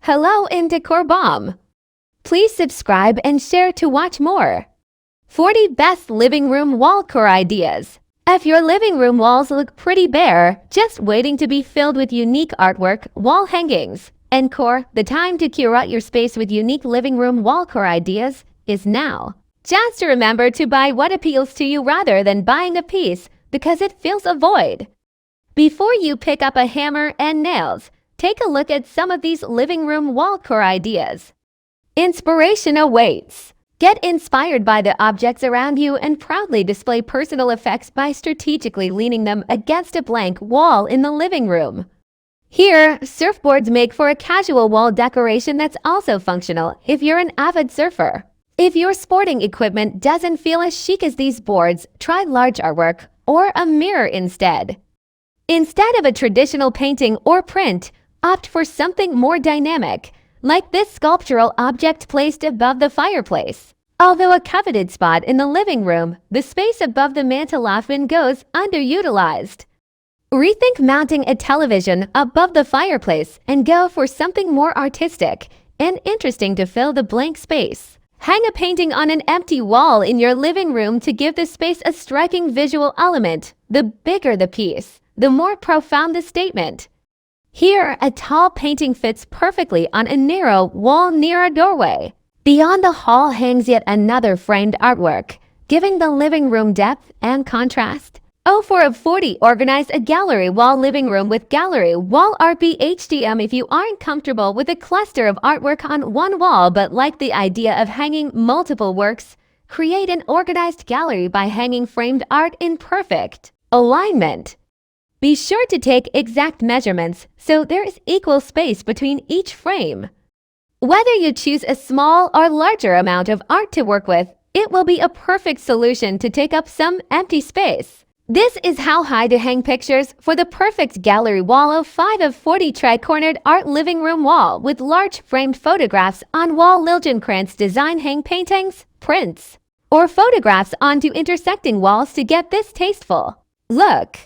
Hello in Decor Bomb. Please subscribe and share to watch more. 40 Best Living Room Wall Core Ideas. If your living room walls look pretty bare, just waiting to be filled with unique artwork, wall hangings, and core, the time to curate your space with unique living room wall core ideas is now. Just remember to buy what appeals to you rather than buying a piece because it fills a void. Before you pick up a hammer and nails, take a look at some of these living room wall core ideas. Inspiration awaits. Get inspired by the objects around you and proudly display personal effects by strategically leaning them against a blank wall in the living room. Here, surfboards make for a casual wall decoration that's also functional if you're an avid surfer. If your sporting equipment doesn't feel as chic as these boards, try large artwork or a mirror instead. Instead of a traditional painting or print, opt for something more dynamic, like this sculptural object placed above the fireplace. Although a coveted spot in the living room, the space above the mantel often goes underutilized. Rethink mounting a television above the fireplace and go for something more artistic and interesting to fill the blank space. Hang a painting on an empty wall in your living room to give the space a striking visual element. The bigger the piece, the more profound the statement. Here, a tall painting fits perfectly on a narrow wall near a doorway. Beyond the hall hangs yet another framed artwork, giving the living room depth and contrast. For a 40, organize a gallery wall living room with gallery wall art HDM. If you aren't comfortable with a cluster of artwork on one wall but like the idea of hanging multiple works, create an organized gallery by hanging framed art in perfect alignment. Be sure to take exact measurements so there is equal space between each frame. Whether you choose a small or larger amount of art to work with, it will be a perfect solution to take up some empty space. This is how high to hang pictures for the perfect gallery wall of 5 of 40 tri-cornered art living room wall with large framed photographs on wall Liljencrantz design hang paintings, prints, or photographs onto intersecting walls to get this tasteful look.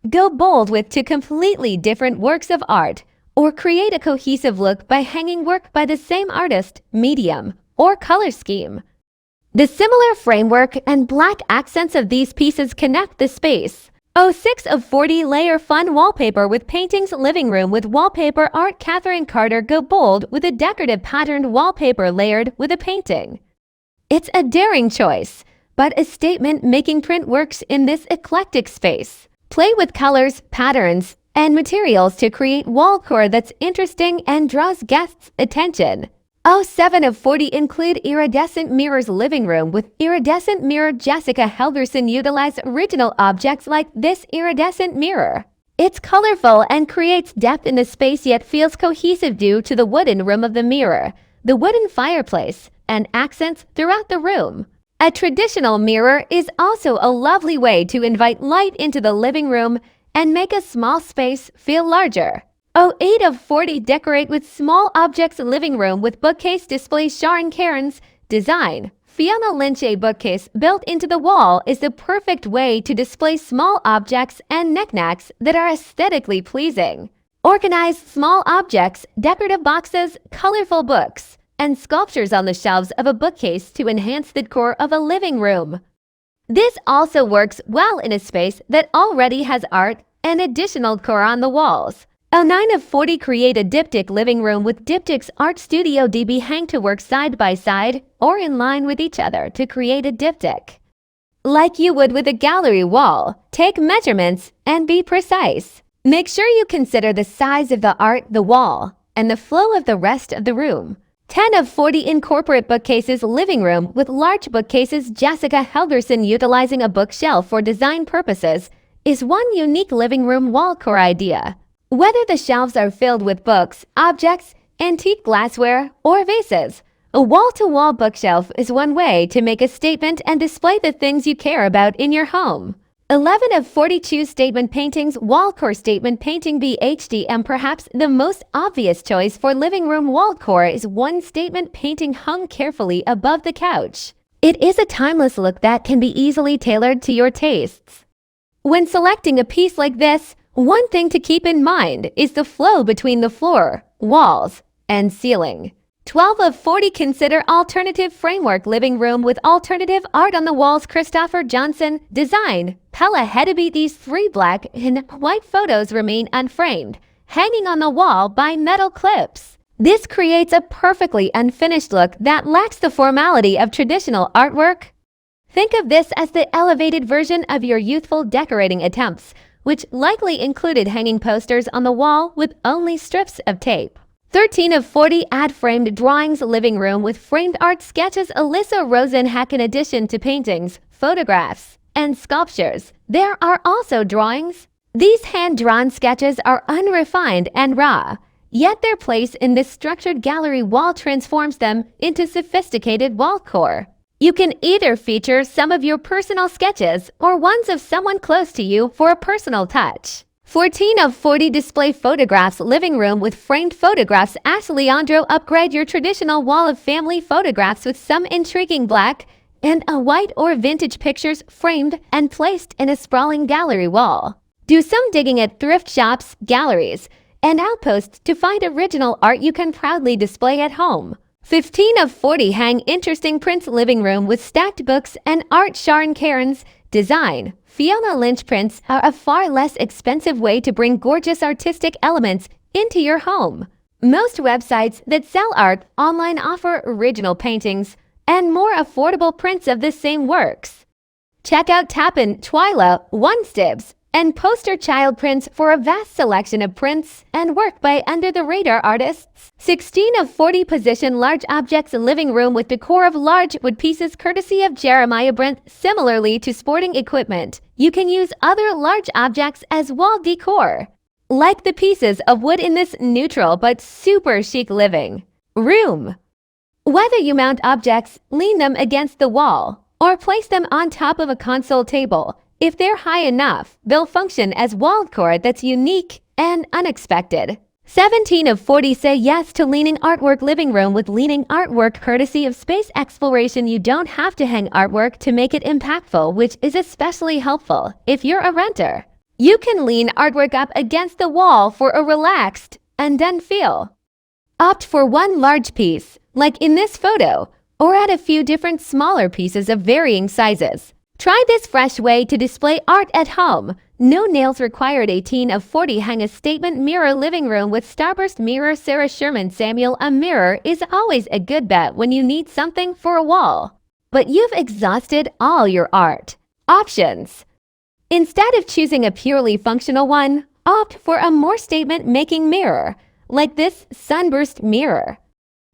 Go bold with two completely different works of art, or create a cohesive look by hanging work by the same artist, medium, or color scheme. The similar framework and black accents of these pieces connect the space. 6 of 40 layer fun wallpaper with paintings living room with wallpaper art. Catherine Carter, go bold with a decorative patterned wallpaper layered with a painting. It's a daring choice, but a statement-making print works in this eclectic space. Play with colors, patterns, and materials to create wall core that's interesting and draws guests' attention. 7 of 40 include iridescent mirrors living room with iridescent mirror. Jessica Helgerson utilized original objects like this iridescent mirror. It's colorful and creates depth in the space yet feels cohesive due to the wooden rim of the mirror, the wooden fireplace, and accents throughout the room. A traditional mirror is also a lovely way to invite light into the living room and make a small space feel larger. 8 of 40 decorate with small objects living room with bookcase display. Sharon Cairns design. Fiona Lynch. A bookcase built into the wall is the perfect way to display small objects and knickknacks that are aesthetically pleasing. Organize small objects, decorative boxes, colorful books, and sculptures on the shelves of a bookcase to enhance the decor of a living room. This also works well in a space that already has art and additional decor on the walls. 9 of 40 create a diptych living room with Diptych's Art Studio DB. Hang to work side by side or in line with each other to create a diptych. Like you would with a gallery wall, take measurements and be precise. Make sure you consider the size of the art, the wall, and the flow of the rest of the room. 10 of 40 incorporate bookcases living room with large bookcases. Jessica Helgerson utilizing a bookshelf for design purposes is one unique living room wall core idea. Whether the shelves are filled with books, objects, antique glassware, or vases, a wall-to-wall bookshelf is one way to make a statement and display the things you care about in your home. 11 of 40 choose statement paintings. Wall core statement painting BHDM. Perhaps the most obvious choice for living room wall core is one statement painting hung carefully above the couch. It is a timeless look that can be easily tailored to your tastes. When selecting a piece like this, one thing to keep in mind is the flow between the floor, walls, and ceiling. 12 of 40 consider alternative framework living room with alternative art on the walls. Christopher Johnson, design. Pella Hedeby. These 3 black and white photos remain unframed, hanging on the wall by metal clips. This creates a perfectly unfinished look that lacks the formality of traditional artwork. Think of this as the elevated version of your youthful decorating attempts, which likely included hanging posters on the wall with only strips of tape. 13 of 40 add framed drawings. Living room with framed art sketches. Alyssa Rosenhack. In addition to paintings, photographs, and sculptures, there are also drawings. These hand-drawn sketches are unrefined and raw, yet their place in this structured gallery wall transforms them into sophisticated wall decor. You can either feature some of your personal sketches or ones of someone close to you for a personal touch. 14 of 40 display photographs. Living room with framed photographs. Leandro, upgrade your traditional wall of family photographs with some intriguing black and a white or vintage pictures framed and placed in a sprawling gallery wall. Do some digging at thrift shops, galleries, and outposts to find original art you can proudly display at home. 15 of 40 hang interesting prints. Living room with stacked books and art. Sharon Cairns, design. Fiona Lynch. Prints are a far less expensive way to bring gorgeous artistic elements into your home. Most websites that sell art online offer original paintings and more affordable prints of the same works. Check out Tapin, Twyla, One Stibs, and Poster Child Prints for a vast selection of prints and work by under-the-radar artists. 16 of 40 position large objects. Living room with decor of large wood pieces courtesy of Jeremiah Brent. Similarly to sporting equipment, you can use other large objects as wall decor, like the pieces of wood in this neutral but super chic living room. Whether you mount objects, lean them against the wall, or place them on top of a console table, if they're high enough, they'll function as wall decor that's unique and unexpected. 17 of 40 say yes to leaning artwork. Living room with leaning artwork courtesy of Space Exploration. You don't have to hang artwork to make it impactful, which is especially helpful if you're a renter. You can lean artwork up against the wall for a relaxed and done feel. Opt for one large piece, like in this photo, or add a few different smaller pieces of varying sizes. Try this fresh way to display art at home. No nails required. 18 of 40 hang a statement mirror. Living room with starburst mirror. Sarah Sherman Samuel. A mirror is always a good bet when you need something for a wall, but you've exhausted all your art options. Instead of choosing a purely functional one, opt for a more statement-making mirror, like this sunburst mirror.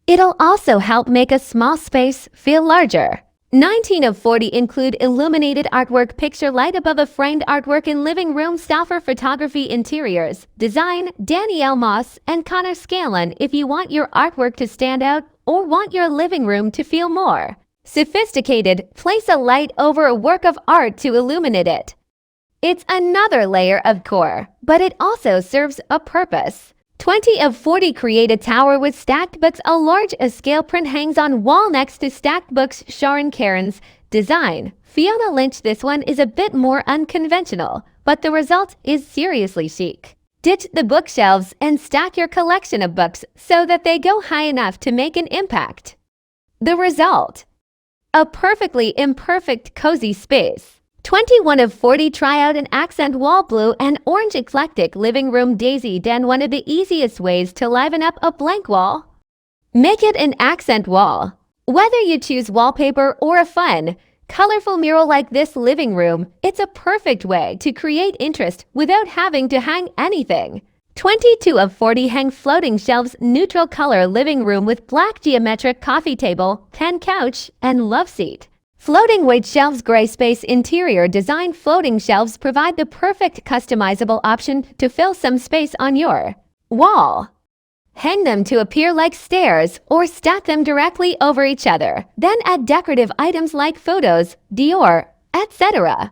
It'll also help make a small space feel larger. 19 of 40 include illuminated artwork. Picture light above a framed artwork in living room. Stauffer Photography. Interiors, design, Danielle Moss and Connor Scanlon. If you want your artwork to stand out or want your living room to feel more sophisticated, place a light over a work of art to illuminate it. It's another layer of decor, but it also serves a purpose. 20 of 40 create a tower with stacked books. A large scale print hangs on wall next to stacked books. Sharon Cairns, design. Fiona Lynch. This one is a bit more unconventional, but the result is seriously chic. Ditch the bookshelves and stack your collection of books so that they go high enough to make an impact. The result? A perfectly imperfect cozy space. 21 of 40 try out an accent wall. Blue and orange eclectic living room. Daisy Den. One of the easiest ways to liven up a blank wall. Make it an accent wall. Whether you choose wallpaper or a fun, colorful mural like this living room, it's a perfect way to create interest without having to hang anything. 22 of 40 hang floating shelves. Neutral color living room with black geometric coffee table, pen couch, and love seat. Floating weight shelves. Gray space. Interior design. Floating shelves provide the perfect customizable option to fill some space on your wall. Hang them to appear like stairs or stack them directly over each other. Then add decorative items like photos, Decor, etc.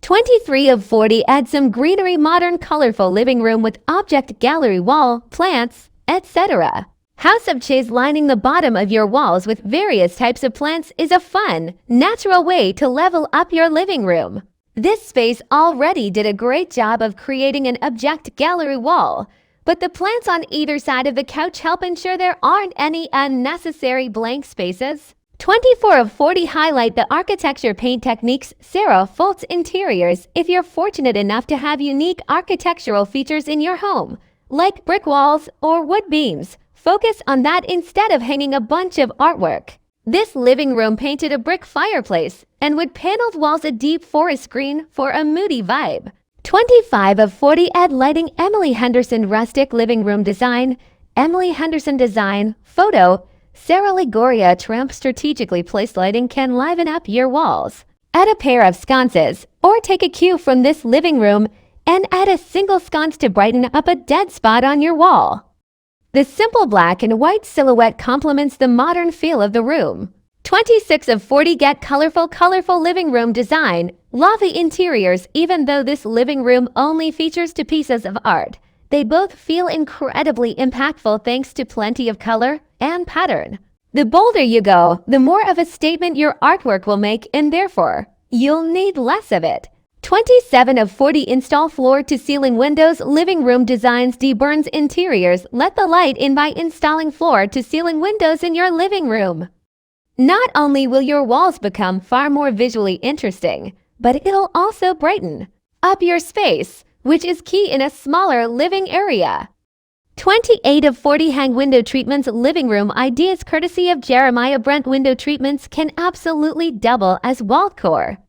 23 of 40 add some greenery. Modern colorful living room with object gallery wall, plants, etc. House of Chase. Lining the bottom of your walls with various types of plants is a fun, natural way to level up your living room. This space already did a great job of creating an object gallery wall, but the plants on either side of the couch help ensure there aren't any unnecessary blank spaces. 24 of 40 highlight the architecture paint techniques Sarah Folt's interiors if you're fortunate enough to have unique architectural features in your home, like brick walls or wood beams. Focus on that instead of hanging a bunch of artwork. This living room painted a brick fireplace and wood paneled walls a deep forest green for a moody vibe. 25 of 40 add lighting Emily Henderson rustic living room design. Emily Henderson design, photo, Sarah Ligoria tramp strategically placed lighting can liven up your walls. Add a pair of sconces or take a cue from this living room and add a single sconce to brighten up a dead spot on your wall. The simple black and white silhouette complements the modern feel of the room. 26 of 40 get colorful living room design. Love the interiors. Even though this living room only features 2 pieces of art, they both feel incredibly impactful thanks to plenty of color and pattern. The bolder you go, the more of a statement your artwork will make, and therefore, you'll need less of it. 27 of 40 install floor-to-ceiling windows. Living room designs deburns interiors. Let the light in by installing floor-to-ceiling windows in your living room. Not only will your walls become far more visually interesting, but it'll also brighten up your space, which is key in a smaller living area. 28 of 40 hang window treatments. Living room ideas courtesy of Jeremiah Brent. Window treatments can absolutely double as wall decor.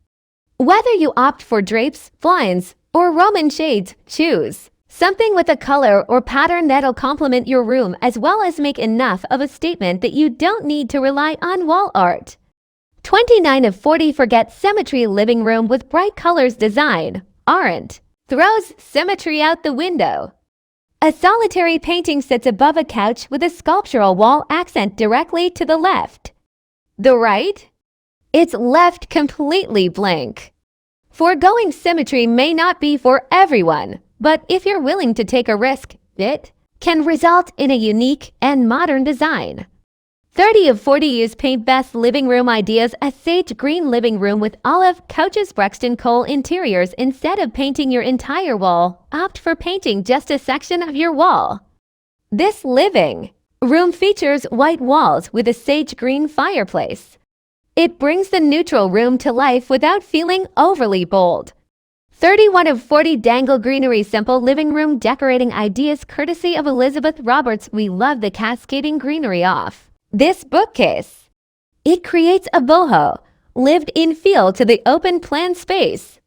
Whether you opt for drapes, blinds, or Roman shades, choose something with a color or pattern that'll complement your room as well as make enough of a statement that you don't need to rely on wall art. 29 of 40 forget symmetry. Living room with bright colors design aren't throws symmetry out the window. A solitary painting sits above a couch with a sculptural wall accent directly to the left. The right? It's left completely blank. Foregoing symmetry may not be for everyone, but if you're willing to take a risk, it can result in a unique and modern design. 30 of 40 use paint best living room ideas. A sage green living room with olive couches. Brexton Cole interiors. Instead of painting your entire wall, opt for painting just a section of your wall. This living room features white walls with a sage green fireplace. It brings the neutral room to life without feeling overly bold. 31 of 40 dangle greenery. Simple living room decorating ideas courtesy of Elizabeth Roberts. We love the cascading greenery off this bookcase. It creates a boho, lived-in feel to the open plan space.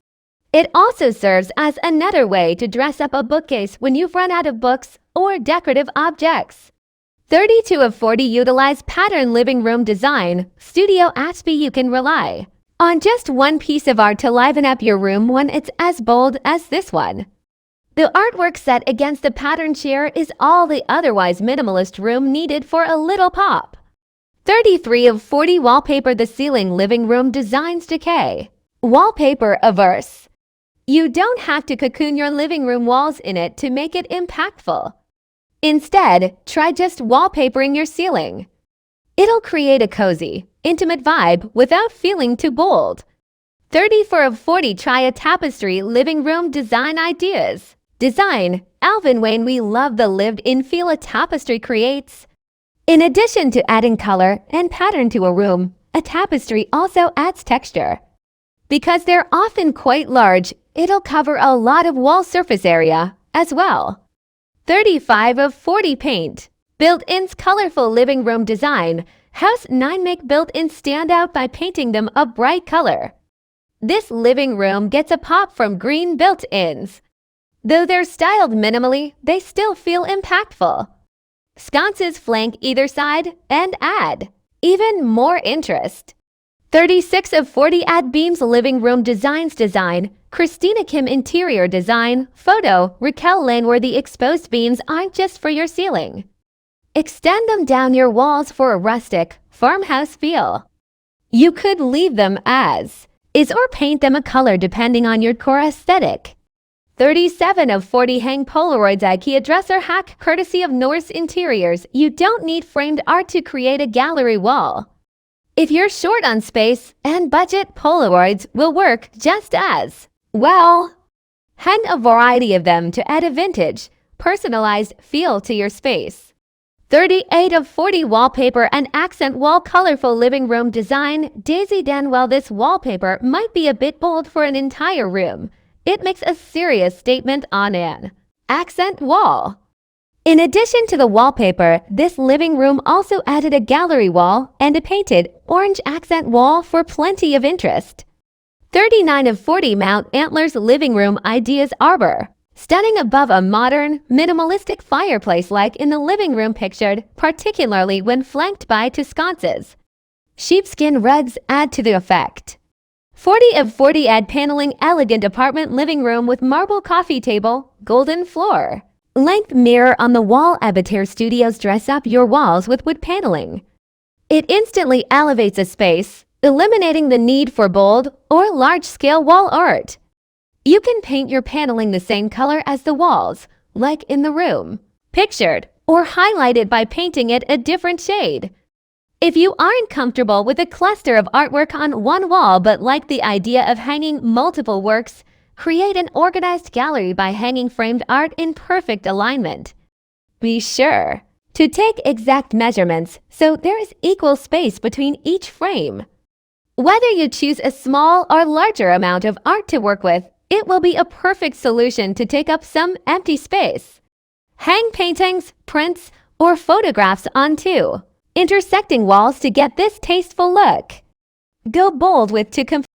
It also serves as another way to dress up a bookcase when you've run out of books or decorative objects. 32 of 40 utilize pattern living room design. Studio Aspie. You can rely on just one piece of art to liven up your room when it's as bold as this one. The artwork set against the pattern chair is all the otherwise minimalist room needed for a little pop. 33 of 40 wallpaper. The ceiling living room designs decay. Wallpaper averse. You don't have to cocoon your living room walls in it to make it impactful. Instead, try just wallpapering your ceiling. It'll create a cozy, intimate vibe without feeling too bold. 34 of 40 try a tapestry living room design ideas. Design, Alvin Wayne. We love the lived-in feel a tapestry creates. In addition to adding color and pattern to a room, a tapestry also adds texture. Because they're often quite large, it'll cover a lot of wall surface area as well. 35 of 40 paint. Built-ins colorful living room design. House 9 make built-ins stand out by painting them a bright color. This living room gets a pop from green built-ins. Though they're styled minimally, they still feel impactful. Sconces flank either side and add even more interest. 36 of 40 add beams living room designs design. Christina Kim interior design. Photo, Raquel Langworthy. Exposed beams aren't just for your ceiling. Extend them down your walls for a rustic, farmhouse feel. You could leave them as is or paint them a color depending on your core aesthetic. 37 of 40 hang Polaroids IKEA dresser hack courtesy of Norse Interiors. You don't need framed art to create a gallery wall. If you're short on space and budget, Polaroids will work just as well. Hang a variety of them to add a vintage, personalized feel to your space. 38 of 40 wallpaper and accent wall colorful living room design. Daisy Danwell. This wallpaper might be a bit bold for an entire room. It makes a serious statement on an accent wall. In addition to the wallpaper, this living room also added a gallery wall and a painted orange accent wall for plenty of interest. 39 of 40 Mount Antlers living room ideas arbor. Stunning above a modern, minimalistic fireplace like in the living room pictured, particularly when flanked by two sconces. Sheepskin rugs add to the effect. 40 of 40 add paneling elegant apartment living room with marble coffee table, golden floor. Length mirror on the wall. Abattoir Studios dress up your walls with wood paneling. It instantly elevates a space, eliminating the need for bold or large-scale wall art. You can paint your paneling the same color as the walls, like in the room pictured, or highlight it by painting it a different shade. If you aren't comfortable with a cluster of artwork on one wall but like the idea of hanging multiple works, create an organized gallery by hanging framed art in perfect alignment. Be sure to take exact measurements so there is equal space between each frame. Whether you choose a small or larger amount of art to work with, it will be a perfect solution to take up some empty space. Hang paintings, prints, or photographs onto intersecting walls to get this tasteful look. Go bold with to